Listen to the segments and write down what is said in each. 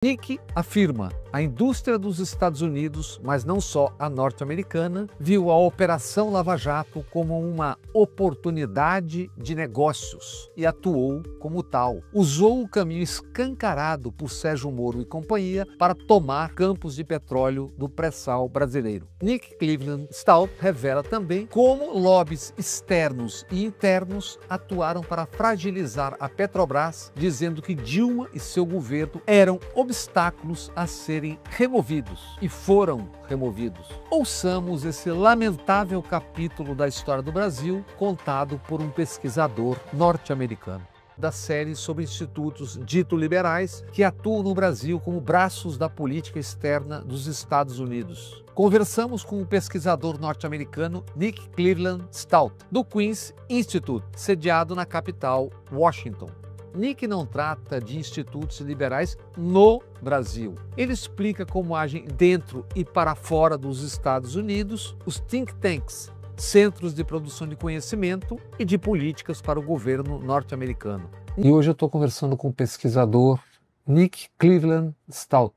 Nick afirma: a indústria dos Estados Unidos, mas não só a norte-americana, viu a Operação Lava Jato como uma oportunidade de negócios e atuou como tal. Usou o caminho escancarado por Sérgio Moro e companhia para tomar campos de petróleo do pré-sal brasileiro. Nick Cleveland Stout revela também como lobbies externos e internos atuaram para fragilizar a Petrobras, dizendo que Dilma e seu governo eram obstáculos a serem removidos e foram removidos. Ouçamos esse lamentável capítulo da história do Brasil contado por um pesquisador norte-americano da série sobre institutos dito liberais que atuam no Brasil como braços da política externa dos Estados Unidos. Conversamos com o pesquisador norte-americano Nick Cleveland Stout, do Queen's Institute, sediado na capital, Washington. Nick não trata de institutos liberais no Brasil. Ele explica como agem dentro e para fora dos Estados Unidos os think tanks, centros de produção de conhecimento e de políticas para o governo norte-americano. E hoje eu estou conversando com o pesquisador Nick Cleveland Stout.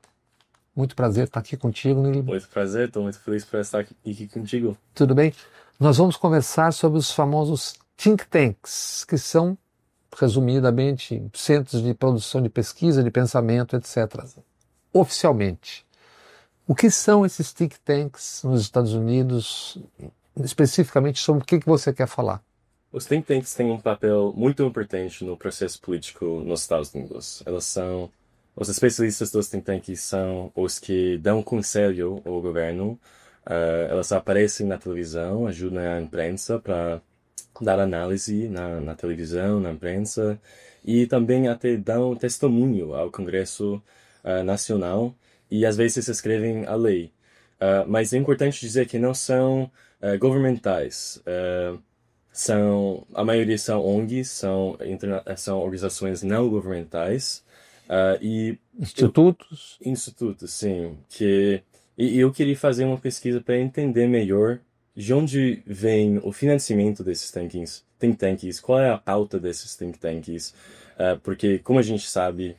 Muito prazer estar aqui contigo, Nick. Muito prazer, estou muito feliz por estar aqui contigo. Tudo bem? Nós vamos conversar sobre os famosos think tanks, que são, resumidamente, centros de produção de pesquisa, de pensamento, etc. Oficialmente, o que são esses think tanks nos Estados Unidos? Especificamente, sobre o que você quer falar? Os think tanks têm um papel muito importante no processo político nos Estados Unidos. Os especialistas dos think tanks são os que dão conselho ao governo. Elas aparecem na televisão, ajudam a imprensa para dar análise na televisão, na imprensa, e também até dão testemunho ao Congresso Nacional e às vezes escrevem a lei. Mas é importante dizer que não são governamentais. A maioria são ONGs, são organizações não governamentais. Institutos? Institutos, sim. E eu queria fazer uma pesquisa para entender melhor de onde vem o financiamento desses think tanks, qual é a pauta desses think tanks, porque, como a gente sabe,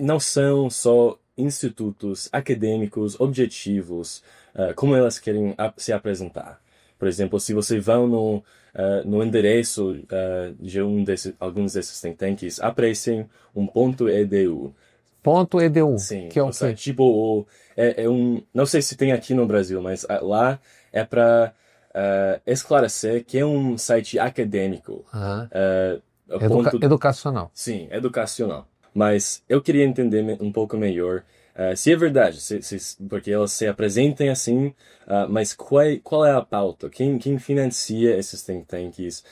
não são só institutos acadêmicos objetivos, como elas querem se apresentar. Por exemplo, se você vai no endereço de alguns desses think tanks, aparecem um .edu. .edu, sim, que é o quê? Tipo, não sei se tem aqui no Brasil, mas lá é para esclarecer que é um site acadêmico. Educacional. Sim, educacional. Mas eu queria entender um pouco melhor se é verdade, porque elas se apresentam assim, mas qual é a pauta? Quem financia esses think tanks?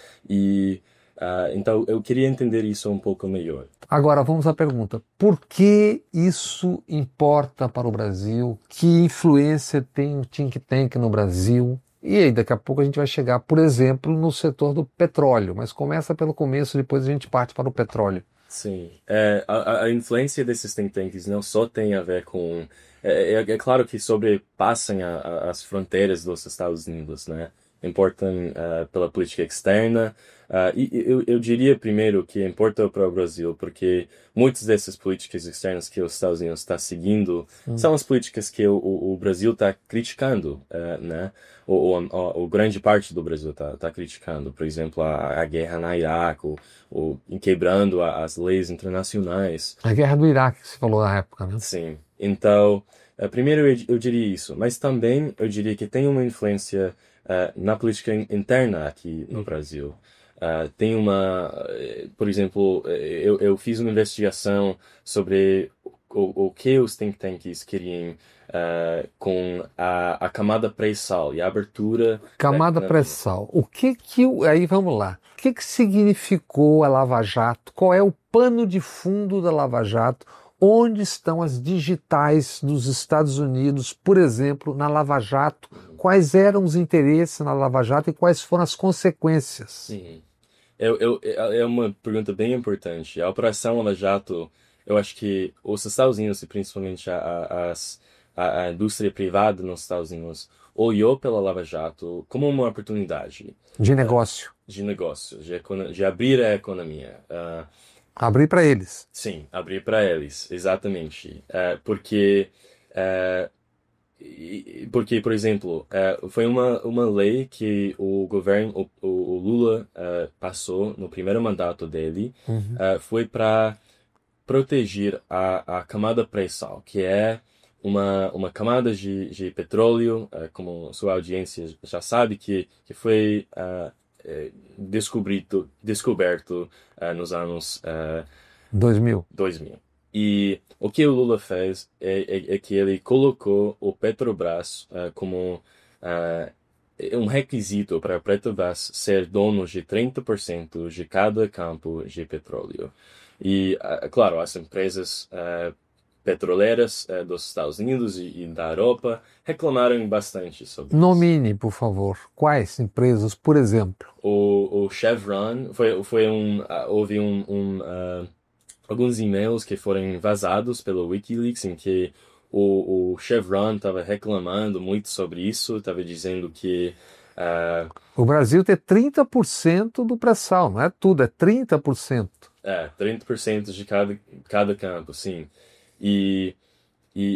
Então, eu queria entender isso um pouco melhor. Agora, vamos à pergunta. Por que isso importa para o Brasil? Que influência tem o think tank no Brasil? E aí, daqui a pouco a gente vai chegar, por exemplo, no setor do petróleo. Mas começa pelo começo, depois a gente parte para o petróleo. Sim. A influência desses think tanks não só tem a ver com... É claro que sobrepassam as fronteiras dos Estados Unidos, né? Importam pela política externa. E eu diria primeiro que importa para o Brasil, porque muitas dessas políticas externas que os Estados Unidos está seguindo são as políticas que o Brasil está criticando, né? Ou grande parte do Brasil está criticando. Por exemplo, a guerra na Iraque, quebrando as leis internacionais. A guerra do Iraque, que você falou na época, né? Sim. Então, primeiro eu diria isso. Mas também eu diria que tem uma influência na política interna aqui no Brasil. Tem por exemplo, eu fiz uma investigação sobre o que os think tanks queriam com a camada pré-sal e a abertura... Camada pré-sal. Aí vamos lá. O que significou a Lava Jato? Qual é o pano de fundo da Lava Jato? Onde estão as digitais dos Estados Unidos, por exemplo, na Lava Jato? Quais eram os interesses na Lava Jato e quais foram as consequências? Sim. É uma pergunta bem importante. A Operação Lava Jato, eu acho que os Estados Unidos, e principalmente a indústria privada nos Estados Unidos, olhou pela Lava Jato como uma oportunidade. De negócio. De abrir a economia. Abrir para eles. Sim, abrir para eles, exatamente. Porque porque, por exemplo, foi uma lei que o governo, o Lula, passou no primeiro mandato dele, Uhum. foi para proteger a camada pré-sal, que é uma camada de petróleo, como sua audiência já sabe, que foi descoberto nos anos 2000. 2000. E o que o Lula fez é que ele colocou o Petrobras como um requisito para a Petrobras ser dono de 30% de cada campo de petróleo. E, claro, as empresas petroleiras dos Estados Unidos e da Europa reclamaram bastante sobre isso. Nomine, por favor, quais empresas, por exemplo? O Chevron houve alguns e-mails que foram vazados pelo WikiLeaks em que o Chevron estava reclamando muito sobre isso, estava dizendo que O Brasil tem 30% do pré-sal, não é tudo, é 30%. 30% de cada campo, sim. E,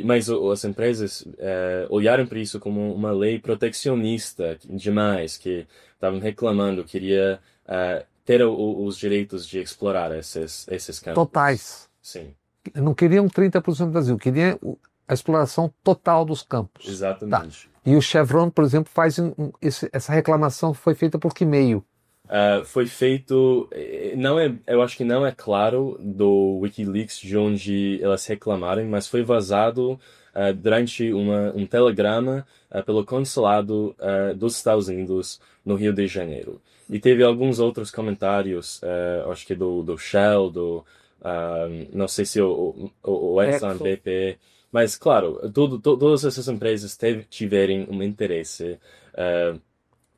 mas as empresas olharam para isso como uma lei proteccionista demais, que estavam reclamando, queria ter os direitos de explorar esses campos. Totais. Sim, Não queriam 30% do Brasil, queriam a exploração total dos campos. Tá. exatamente. E o Chevron, por exemplo, essa reclamação foi feita por que meio? Foi feito, não é, eu acho que não é claro do WikiLeaks de onde elas reclamaram, mas foi vazado durante um telegrama pelo consulado dos Estados Unidos no Rio de Janeiro. E teve alguns outros comentários, acho que do Shell, não sei se o Exxon, Exxon. BP, mas claro, todas essas empresas tiverem um interesse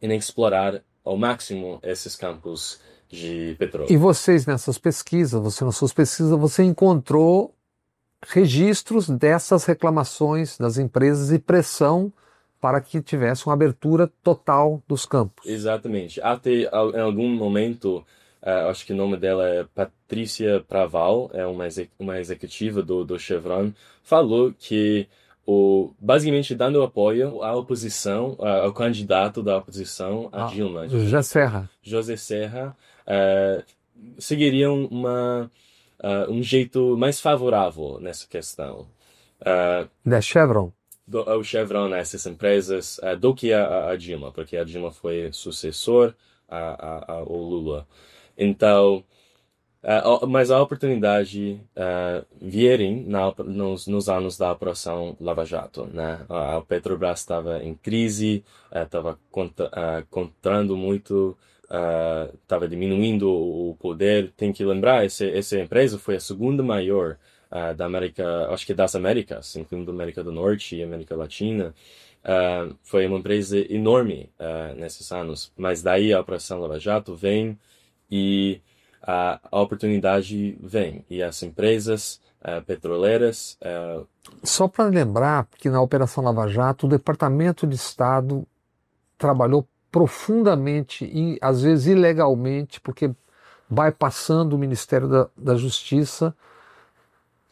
em explorar ao máximo esses campos de E petróleo. vocês nessas pesquisas, você nas suas pesquisas, você encontrou registros dessas reclamações das empresas e pressão para que tivesse uma abertura total dos campos. Exatamente. Até em algum momento, acho que o nome dela é Patrícia Praval, é uma executiva do Chevron, falou que basicamente dando apoio à oposição, ao candidato da oposição, a Dilma, José Serra. José Serra, seguiriam um jeito mais favorável nessa questão. Da Chevron. O Chevron, essas empresas, do que a Dilma, porque a Dilma foi sucessor ao Lula. Então, mas a oportunidade vierem nos anos da Operação Lava Jato, né? A Petrobras estava em crise, estava contrando muito, estava diminuindo o poder. Tem que lembrar, essa empresa foi a segunda maior da América, acho que das Américas, incluindo América do Norte e América Latina. Foi uma empresa enorme nesses anos, mas daí a Operação Lava Jato vem e a oportunidade vem. E as empresas petroleiras. Só para lembrar que na Operação Lava Jato o Departamento de Estado trabalhou profundamente e às vezes ilegalmente, porque bypassando o Ministério da Justiça,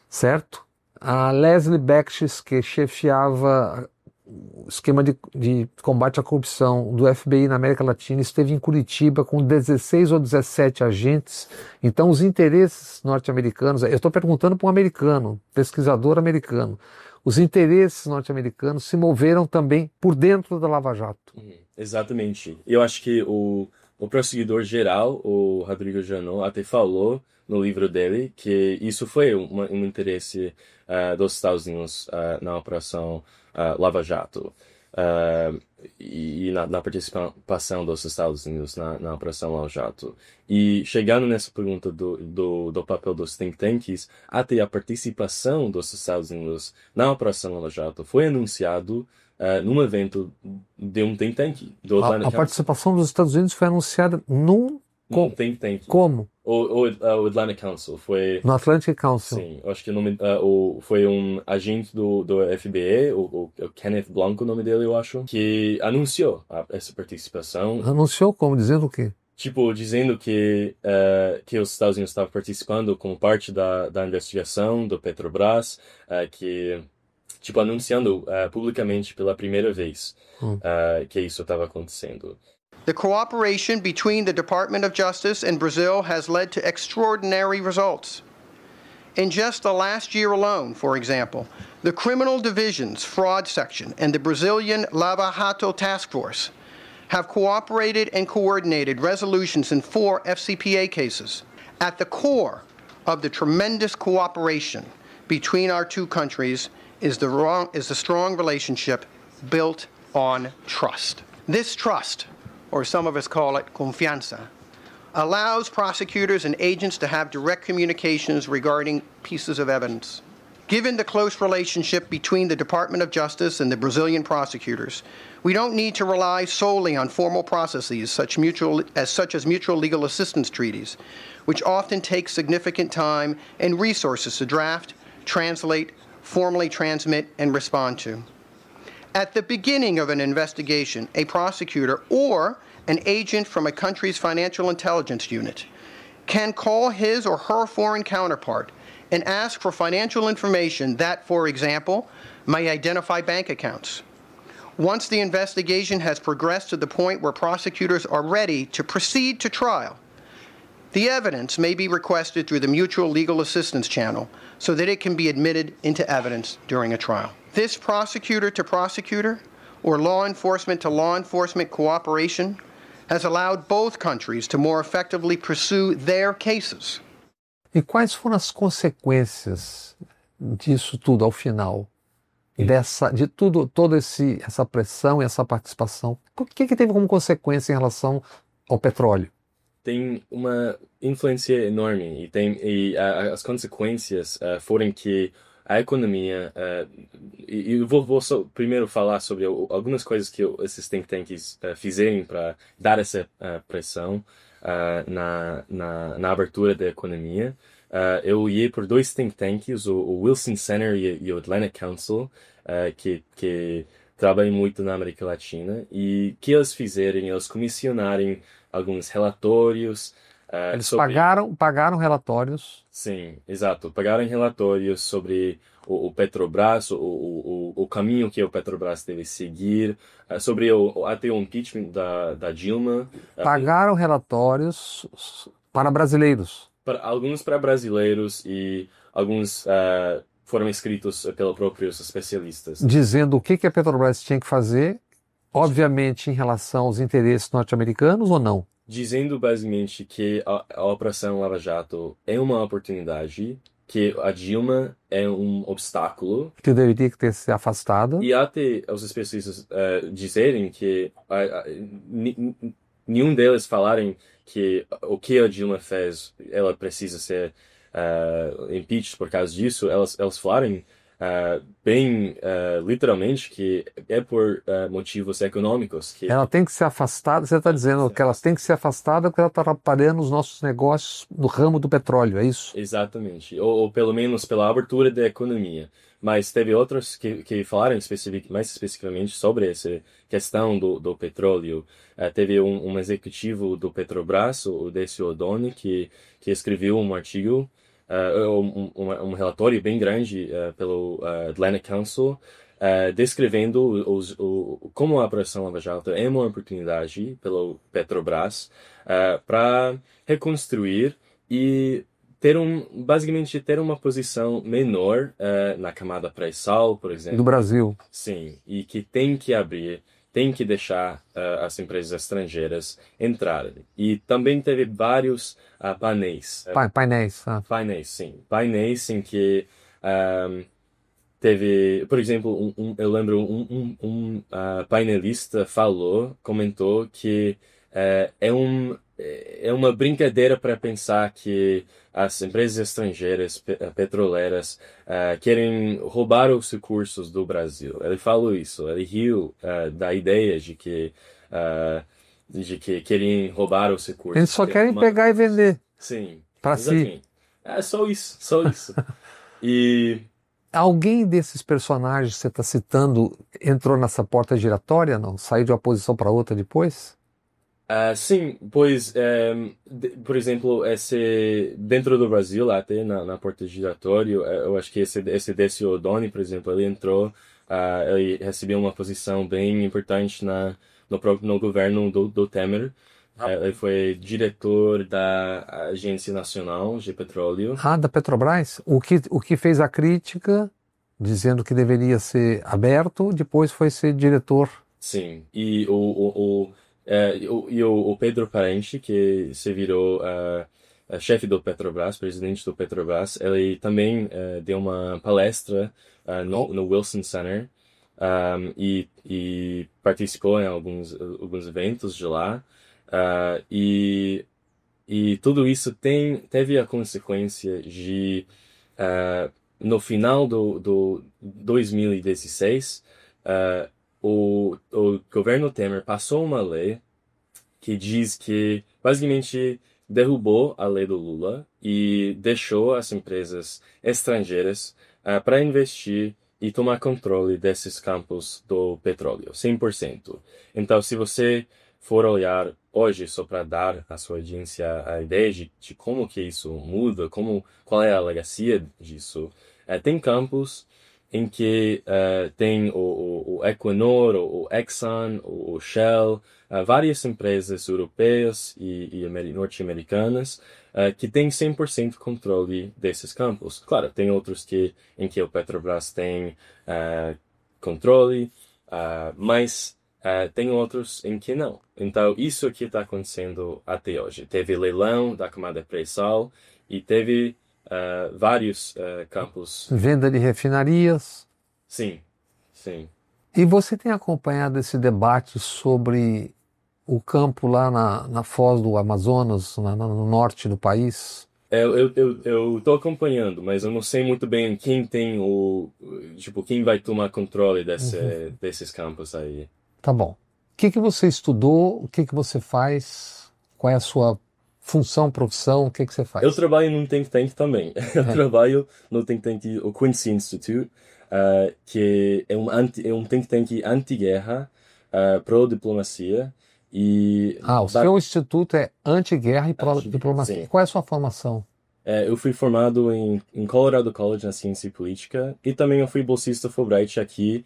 certo? A Leslie Becks, que chefiava o esquema de combate à corrupção do FBI na América Latina, esteve em Curitiba com 16 ou 17 agentes. Então, os interesses norte-americanos, eu estou perguntando para um americano, pesquisador americano, os interesses norte-americanos se moveram também por dentro da Lava Jato. Exatamente. Eu acho que o prosseguidor geral, o Rodrigo Janot, até falou no livro dele que isso foi um interesse dos Estados Unidos na Operação Lava Jato e na participação dos Estados Unidos na Operação Lava Jato. E chegando nessa pergunta do papel dos think tanks, até a participação dos Estados Unidos na Operação Lava Jato foi anunciado num evento de um think tank do Atlantic A Council. participação dos Estados Unidos foi anunciada num Think tank. como? O Atlantic Council foi. No Atlantic Council. Sim, eu acho que o nome foi um agente do FBI, o Kenneth Blanco, o nome dele, eu acho, que anunciou essa participação. Anunciou como? Dizendo o quê? tipo, dizendo que os Estados Unidos estavam participando como parte da investigação do Petrobras, que, tipo, anunciando publicamente pela primeira vez que isso estava acontecendo. The cooperation between the Department of Justice and Brazil has led to extraordinary results. In just the last year alone, for example, the Criminal Division's Fraud Section and the Brazilian Lava Jato Task Force have cooperated and coordinated resolutions in 4 FCPA cases. At the core of the tremendous cooperation between our two countries is the strong relationship built on trust. This trust, or some of us call it confianza, allows prosecutors and agents to have direct communications regarding pieces of evidence. Given the close relationship between the Department of Justice and the Brazilian prosecutors, we don't need to rely solely on formal processes such as mutual legal assistance treaties, which often take significant time and resources to draft, translate, formally transmit, and respond to. At the beginning of an investigation, a prosecutor or an agent from a country's financial intelligence unit can call his or her foreign counterpart and ask for financial information that, for example, may identify bank accounts. Once the investigation has progressed to the point where prosecutors are ready to proceed to trial, the evidence may be requested through the Mutual Legal Assistance Channel so that it can be admitted into evidence during a trial. This prosecutor-to-prosecutor or law enforcement-to-law enforcement cooperation has allowed both countries to more effectively pursue their cases. E quais foram as consequências disso tudo ao final? De tudo, toda essa pressão e essa participação? O que teve como consequência em relação ao petróleo? Tem uma influência enorme as consequências foram que a economia e eu vou só primeiro falar sobre algumas coisas que esses think tanks fizeram para dar essa pressão na abertura da economia. Eu ia por 2 think tanks, o Wilson Center e o Atlantic Council, que trabalham muito na América Latina, e que eles comissionaram alguns relatórios. Eles pagaram relatórios. Sim, exato. Pagaram relatórios sobre o Petrobras, o caminho que o Petrobras deve seguir, sobre até o impeachment da Dilma. Pagaram relatórios para brasileiros. Alguns para brasileiros e alguns foram escritos pelos próprios especialistas. Dizendo o que a Petrobras tinha que fazer, obviamente em relação aos interesses norte-americanos ou não? Dizendo basicamente que a Operação Lava Jato é uma oportunidade, que a Dilma é um obstáculo. Que deveria ter se afastado. E até os especialistas dizerem que nenhum deles falarem que o que a Dilma fez, ela precisa ser impeached por causa disso. Elas falaram bem literalmente que é por motivos econômicos. Que ela tem que ser afastada, você está dizendo que ela tem que ser afastada porque ela está atrapalhando os nossos negócios no ramo do petróleo, é isso? Exatamente, ou pelo menos pela abertura da economia. Mas teve outros que falaram mais especificamente sobre essa questão do petróleo. Teve um executivo do Petrobras, o Décio Oddone, que escreveu um artigo, um relatório bem grande pelo Atlantic Council, descrevendo como a Operação Lava Jato é uma oportunidade pelo Petrobras para reconstruir e basicamente ter uma posição menor na camada pré-sal, por exemplo. Do Brasil. Sim, e que tem que deixar as empresas estrangeiras entrarem. E também teve vários painéis. Painéis, sim. Painéis em que teve, por exemplo, eu lembro um painelista comentou que é uma brincadeira para pensar que as empresas estrangeiras petroleiras querem roubar os recursos do Brasil. Ele falou isso, ele riu da ideia de que querem roubar os recursos. Eles só querem pegar e vender. Sim. Para si. É só isso. E alguém desses personagens que você está citando entrou nessa porta giratória, não? Saiu de uma posição para outra depois? Sim, pois, por exemplo, dentro do Brasil, até na porta giratório, eu acho que esse Décio Oddone, por exemplo, ele entrou, ele recebeu uma posição bem importante no governo do Temer. Ele foi diretor da Agência Nacional de Petróleo. Ah, da Petrobras? O que fez a crítica, dizendo que deveria ser aberto, depois foi ser diretor. Sim, e o Pedro Parente, que se virou chefe do Petrobras, presidente do Petrobras, ele também deu uma palestra no Wilson Center, e participou em alguns eventos de lá. E tudo isso teve a consequência de, no final do 2016, o governo Temer passou uma lei que diz que, basicamente, derrubou a lei do Lula e deixou as empresas estrangeiras para investir e tomar controle desses campos do petróleo, 100%. Então, se você for olhar hoje, só para dar à sua audiência a ideia de como que isso muda, qual é a legacia disso, tem campos em que tem o Equinor, o Exxon, o Shell, várias empresas europeias e norte-americanas que têm 100% controle desses campos. Claro, tem outros em que o Petrobras tem controle, mas tem outros em que não. Então, isso que está acontecendo até hoje. Teve leilão da camada pré-sal e teve vários campos. Venda de refinarias. Sim, sim. E você tem acompanhado esse debate sobre o campo lá na foz do Amazonas, no norte do país? Eu tô acompanhando, mas eu não sei muito bem quem tem quem vai tomar controle desses campos aí. Tá bom. O que você estudou? O que você faz? Qual é a sua função, profissão? O que você faz? Eu trabalho num think tank também. Eu trabalho no think tank, o Quincy Institute, que é um think tank anti-guerra, pró-diplomacia. O seu instituto é anti-guerra e pró-diplomacia. Sim. Qual é a sua formação? Eu fui formado em Colorado College na Ciência e Política e também eu fui bolsista Fulbright aqui,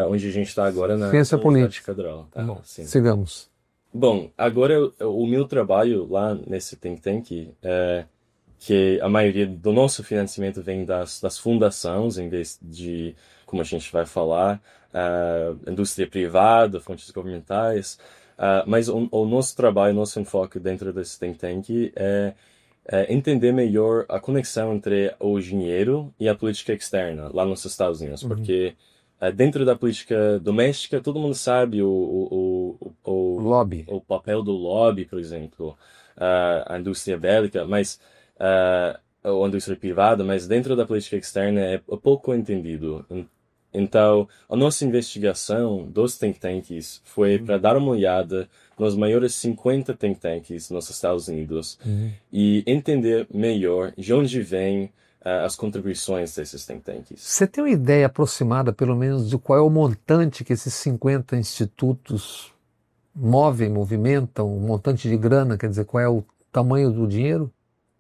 onde a gente está agora na Ciência Política. Federal. Tá? Bom, Sim. sigamos. Bom, agora o meu trabalho lá nesse think tank é que a maioria do nosso financiamento vem das fundações, em vez de, como a gente vai falar, indústria privada, fontes governamentais. Mas o nosso trabalho, nosso enfoque dentro desse think tank é entender melhor a conexão entre o dinheiro e a política externa lá nos Estados Unidos, porque dentro da política doméstica todo mundo sabe Lobby. o papel do lobby, por exemplo, a indústria bélica, mas ou a indústria privada, mas dentro da política externa é pouco entendido. Então, a nossa investigação dos think tanks foi para dar uma olhada nos maiores 50 think tanks nos Estados Unidos e entender melhor de onde vêm as contribuições desses think tanks. Você tem uma ideia aproximada, pelo menos, de qual é o montante que esses 50 institutos movimentam, um montante de grana, quer dizer, qual é o tamanho do dinheiro?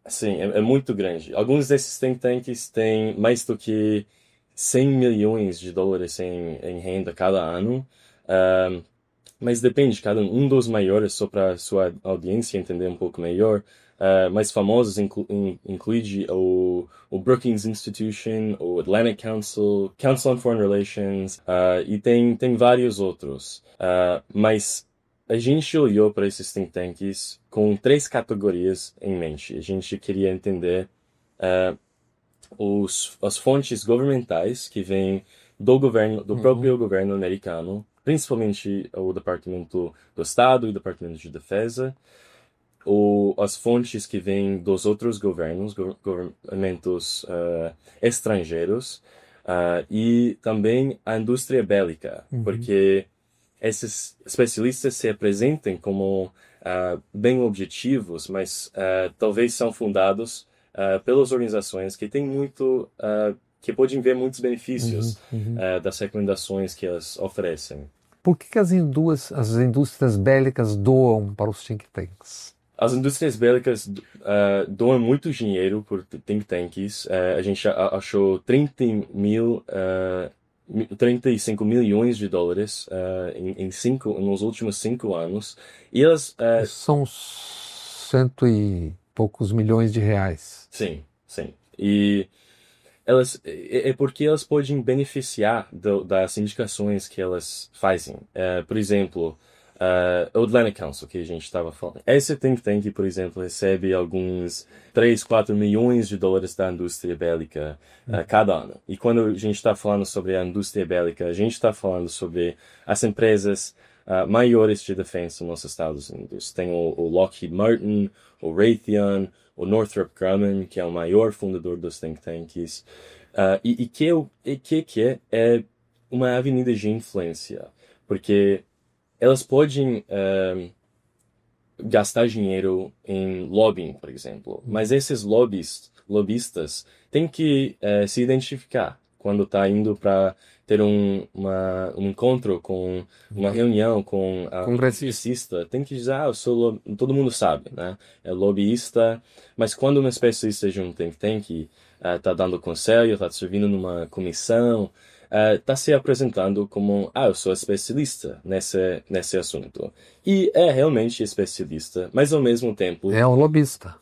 Sim, é muito grande. Alguns desses think tanks têm mais do que 100 milhões de dólares em renda cada ano, mas depende, cada um dos maiores, só para sua audiência entender um pouco melhor, mais famosos inclui o Brookings Institution, o Atlantic Council, Council on Foreign Relations, e tem vários outros. Mas a gente olhou para esses think tanks com 3 categorias em mente. A gente queria entender as fontes governamentais que vêm do próprio governo americano, principalmente o Departamento do Estado e o Departamento de Defesa, as fontes que vêm dos outros governamentos estrangeiros, e também a indústria bélica, porque esses especialistas se apresentam como bem objetivos, mas talvez são fundados pelas organizações que têm que podem ver muitos benefícios das recomendações que elas oferecem. Por que as indústrias bélicas doam para os think tanks? As indústrias bélicas doam muito dinheiro por think tanks. A gente achou 35 milhões de dólares nos últimos 5 anos. E elas... São 100 e poucos milhões de reais. Sim, sim. E é porque elas podem beneficiar das indicações que elas fazem. Por exemplo, o Atlantic Council, que a gente estava falando. Esse think tank, por exemplo, recebe alguns 3, 4 milhões de dólares da indústria bélica cada ano. E quando a gente está falando sobre a indústria bélica, a gente está falando sobre as empresas maiores de defesa nos Estados Unidos. Tem o Lockheed Martin, o Raytheon, o Northrop Grumman, que é o maior fundador dos think tanks, que é uma avenida de influência, porque elas podem gastar dinheiro em lobbying, por exemplo, mas esses lobistas têm que se identificar quando está indo para ter um encontro com uma reunião com a congressista, tem que dizer, eu sou todo mundo sabe, né? É lobbyista, mas quando um especialista de um think tank está dando conselho, está servindo numa comissão, está se apresentando como, eu sou especialista nesse assunto. E é realmente especialista, mas ao mesmo tempo... É um lobista.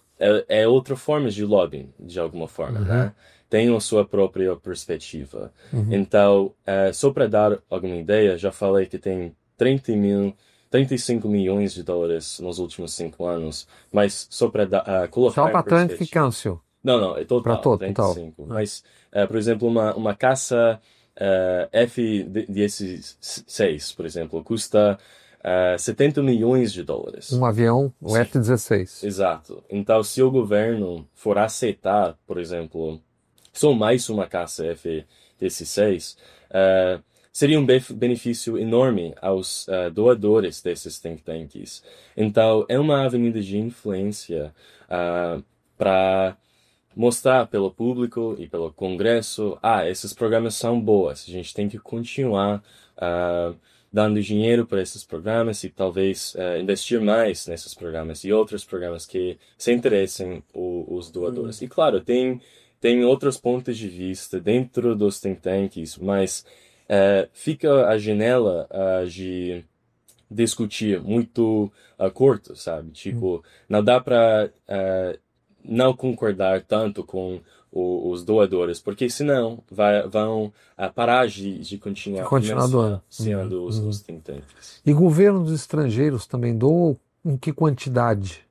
É outra forma de lobbying, de alguma forma, né? Tem a sua própria perspectiva. Então, só para dar alguma ideia, já falei que tem 35 milhões de dólares nos últimos 5 anos, mas só para colocar... Só para Atlantic Council? Não, é total, para todo, 35. Total. Mas, por exemplo, uma caça F-16, por exemplo, custa 70 milhões de dólares. Um avião, o F-16. Exato. Então, se o governo for aceitar, por exemplo, só mais uma caça F-16, seria um benefício enorme aos doadores desses think tanks. Então, é uma avenida de influência para mostrar pelo público e pelo Congresso, esses programas são boas, a gente tem que continuar dando dinheiro para esses programas e talvez investir mais nesses programas e outros programas que se interessem os doadores. E claro, tem outros pontos de vista dentro dos think tanks, mas fica a janela de discutir muito curto, sabe? Tipo, não dá para não concordar tanto com os doadores, porque senão vão parar de continuar financiando os think tanks. E governos estrangeiros também doam em que quantidade?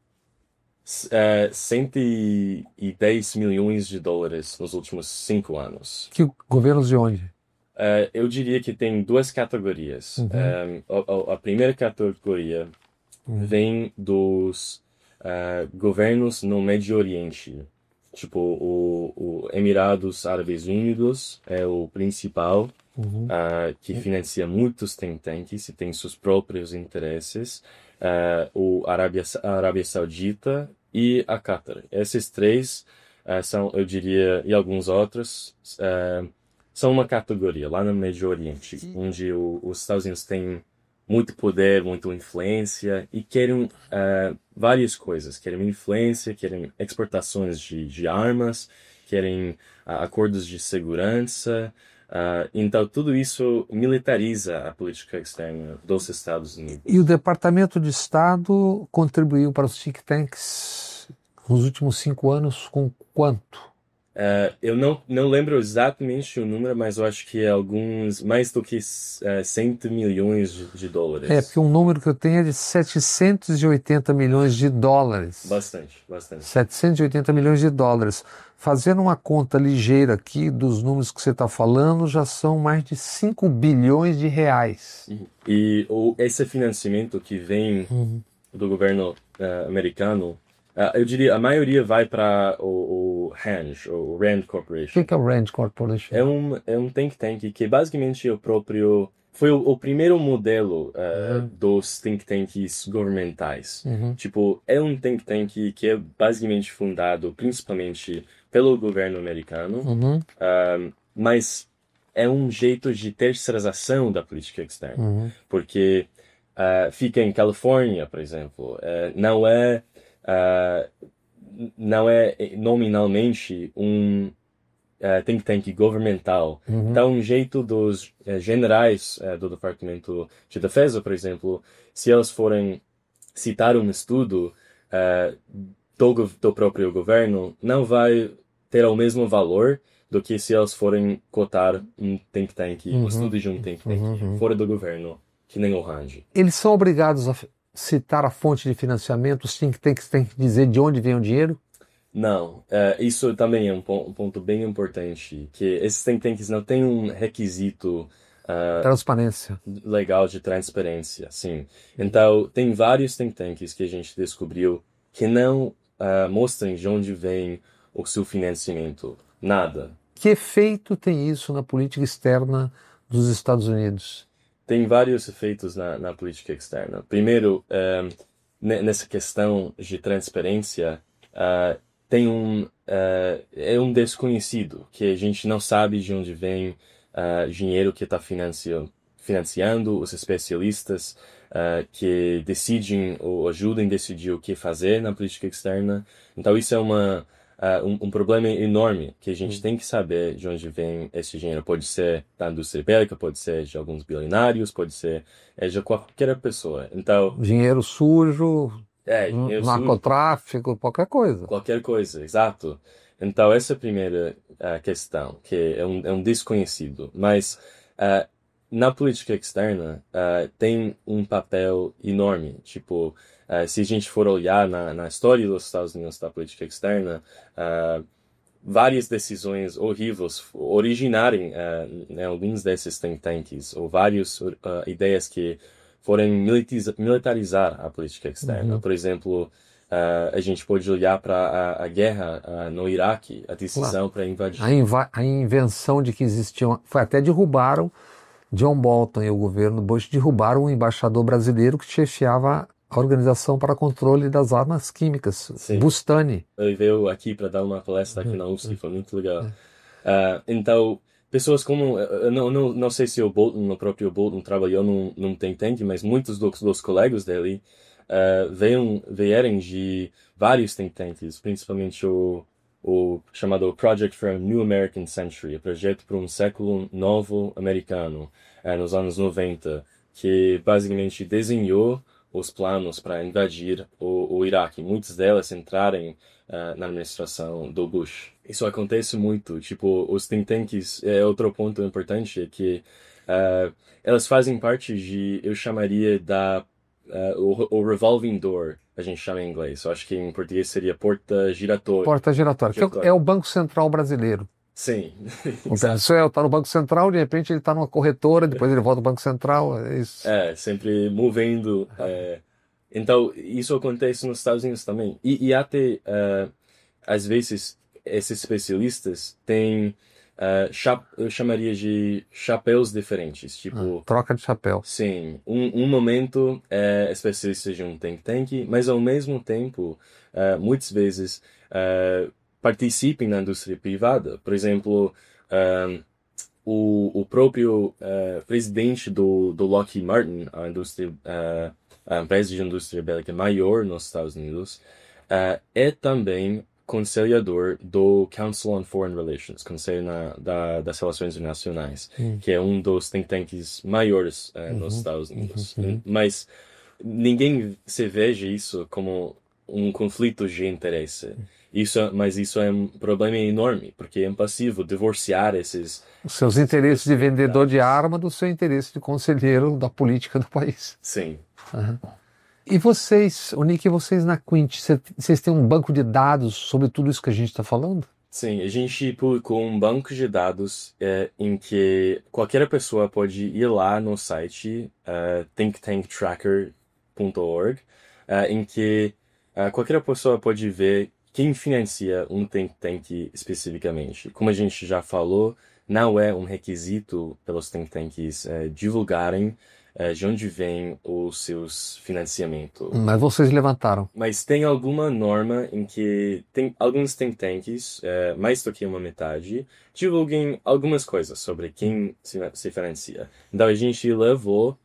110 milhões de dólares nos últimos 5 anos. Que governos de onde? Eu diria que tem 2 categorias. A primeira categoria vem dos governos no Médio Oriente. Tipo, o Emirados Árabes Unidos é o principal, que financia muitos think tanks e tem seus próprios interesses. O Arábia Saudita e a Qatar. Esses 3 são, eu diria, e alguns outros, são uma categoria lá no Médio Oriente, onde os Estados Unidos têm muito poder, muita influência e querem várias coisas. Querem influência, querem exportações de armas, querem acordos de segurança. Então, tudo isso militariza a política externa dos Estados Unidos. E o Departamento de Estado contribuiu para os think tanks nos últimos 5 anos com quanto? Eu não lembro exatamente o número, mas eu acho que é mais do que 100 milhões de dólares. Porque um número que eu tenho é de 780 milhões de dólares. Bastante. 780 milhões de dólares. Fazendo uma conta ligeira aqui dos números que você está falando, já são mais de 5 bilhões de reais. E esse financiamento que vem do governo americano, eu diria, a maioria vai para o RAND, o Rand Corporation. O que é o Rand Corporation? É um think tank que basicamente foi o primeiro modelo dos think tanks governamentais. Tipo, é um think tank que é basicamente fundado principalmente pelo governo americano, mas é um jeito de terceirização da política externa, porque fica em Califórnia, por exemplo, não é nominalmente um think tank governamental. Então, um jeito dos generais do Departamento de Defesa, por exemplo, se eles forem citar um estudo do próprio governo, não vai ter o mesmo valor do que se eles forem cotar um think tank, o estudo de um think tank fora do governo, que nem o RAND. Eles são obrigados a citar a fonte de financiamento? Os think tanks têm que dizer de onde vem o dinheiro? Não, isso também é um ponto bem importante, que esses think tanks não têm um requisito Transparência. legal de transparência, sim. Então, tem vários think tanks que a gente descobriu que não mostram de onde vem o seu financiamento. Nada. Que efeito tem isso na política externa dos Estados Unidos? Tem vários efeitos na política externa. Primeiro, nessa questão de transparência, tem é um desconhecido, que a gente não sabe de onde vem dinheiro que está financiando os especialistas que decidem ou ajudam a decidir o que fazer na política externa. Então isso é um problema enorme que a gente tem que saber de onde vem esse dinheiro. Pode ser da indústria bélica, pode ser de alguns bilionários, pode ser de qualquer pessoa. Então, dinheiro sujo, dinheiro narcotráfico, qualquer coisa. Qualquer coisa, exato. Então, essa é a primeira questão, que é um desconhecido. Mas na política externa tem um papel enorme. Tipo, se a gente for olhar na história dos Estados Unidos da política externa, várias decisões horríveis originarem em alguns desses think tanks, ou várias ideias que foram militarizar a política externa. Por exemplo, a gente pode olhar para a guerra no Iraque, a decisão para invadir. A invenção de que existiam... Até derrubaram John Bolton e o governo Bush derrubaram o embaixador brasileiro que chefiava a Organização para Controle das Armas Químicas, Sim. Bustani. Ele veio aqui para dar uma palestra aqui na USP, foi muito legal. Então, pessoas como... Eu não sei se o próprio Bolton trabalhou num think tank, mas muitos dos colegas dele vieram de vários think tanks, principalmente o chamado Project for a New American Century, o projeto para um século novo americano, nos anos 90, que basicamente desenhou os planos para invadir o Iraque. Muitas delas entraram na administração do Bush. Isso acontece muito. Tipo, os think tanks, outro ponto importante é que elas fazem parte de, eu chamaria o revolving door, a gente chama em inglês. Eu acho que em português seria porta giratória. Porta giratória. Que é o Banco Central brasileiro. Sim. O pessoal está no Banco Central, de repente ele está numa corretora, depois ele volta ao Banco Central. É isso. Sempre movendo. Então, isso acontece nos Estados Unidos também. E até, às vezes, esses especialistas têm, eu chamaria de chapéus diferentes. Tipo, troca de chapéu. Sim. Um momento é especialista de um think tank, mas ao mesmo tempo, muitas vezes, participem na indústria privada. Por exemplo, o próprio presidente do Lockheed Martin, a empresa de indústria bélica maior nos Estados Unidos, é também conselhador do Council on Foreign Relations, Conselho das Relações Internacionais, que é um dos think tanks maiores nos Estados Unidos. Mas ninguém se veja isso como um conflito de interesse. Mas isso é um problema enorme, porque é impossível divorciar os seus interesses de vendedor de arma do seu interesse de conselheiro da política do país. Sim. E vocês, o Nick, vocês na Quint, vocês têm um banco de dados sobre tudo isso que a gente está falando? Sim, a gente publicou um banco de dados em que qualquer pessoa pode ir lá no site thinktanktracker.org, em que qualquer pessoa pode ver quem financia um think tank especificamente. Como a gente já falou, não é um requisito pelos think tanks divulgarem de onde vem os seus financiamentos. Mas vocês levantaram. Mas tem alguma norma em que tem alguns think tanks, mais do que uma metade, divulguem algumas coisas sobre quem se financia. Então a gente levou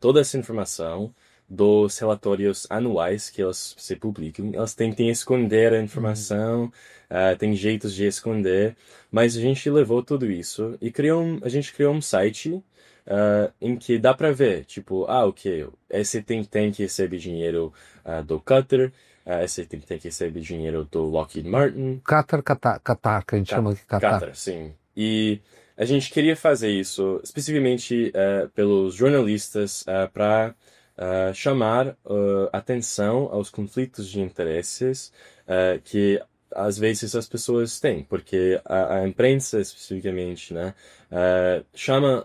toda essa informação dos relatórios anuais que elas se publicam. Elas tentem esconder a informação, tem jeitos de esconder, mas a gente levou tudo isso e a gente criou um site em que dá para ver, tipo, ok, esse think tank recebe dinheiro do Qatar, esse think tank recebe dinheiro do Lockheed Martin. Qatar, que a gente chama de Qatar. Qatar, sim. E a gente queria fazer isso especificamente pelos jornalistas para chamar atenção aos conflitos de interesses que às vezes as pessoas têm, porque a imprensa especificamente, né, chama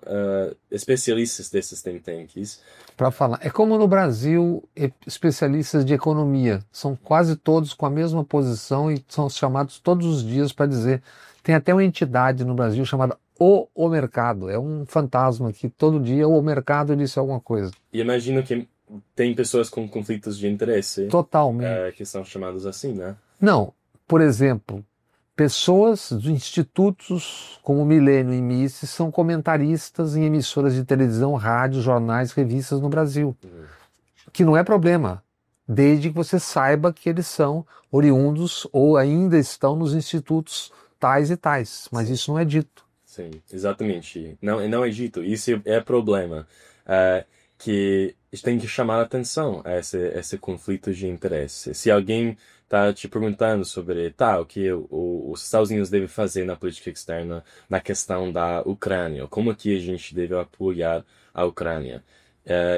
especialistas desses think tanks para falar. É como no Brasil, especialistas de economia. São quase todos com a mesma posição e são chamados todos os dias para dizer. Tem até uma entidade no Brasil chamada O Mercado. É um fantasma que todo dia o mercado disse alguma coisa. E imagino que tem pessoas com conflitos de interesse. Totalmente. Que são chamados assim, né? Não. Por exemplo, pessoas de institutos como Milênio e Mises são comentaristas em emissoras de televisão, rádio, jornais, revistas no Brasil. Que não é problema, desde que você saiba que eles são oriundos ou ainda estão nos institutos tais e tais. Mas isso não é dito. Sim, exatamente. Não é dito. Isso é problema. Que tem que chamar a atenção a esse conflito de interesse. Se alguém está te perguntando sobre o que os Estados Unidos devem fazer na política externa na questão da Ucrânia, como que a gente deve apoiar a Ucrânia,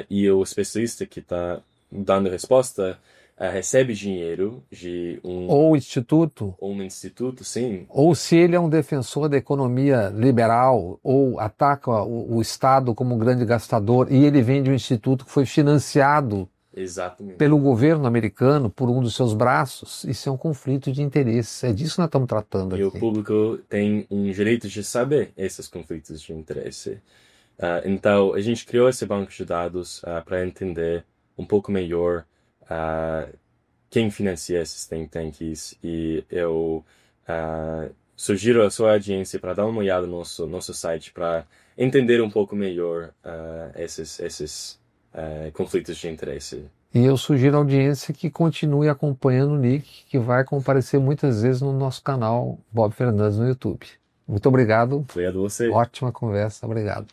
e o especialista que está dando resposta recebe dinheiro de ou instituto, ou um instituto, sim. Ou se ele é um defensor da economia liberal ou ataca o Estado como um grande gastador e ele vem de um instituto que foi financiado Exatamente. pelo governo americano por um dos seus braços, isso é um conflito de interesses. É disso que nós estamos tratando aqui. E o público tem um direito de saber esses conflitos de interesse. Então, a gente criou esse banco de dados para entender um pouco melhor quem financia esses think tanks, e eu sugiro a sua audiência para dar uma olhada no nosso site para entender um pouco melhor esses conflitos de interesse. E eu sugiro à audiência que continue acompanhando o Nick, que vai comparecer muitas vezes no nosso canal Bob Fernandes no YouTube. Muito obrigado. Obrigado a você. Ótima conversa, obrigado.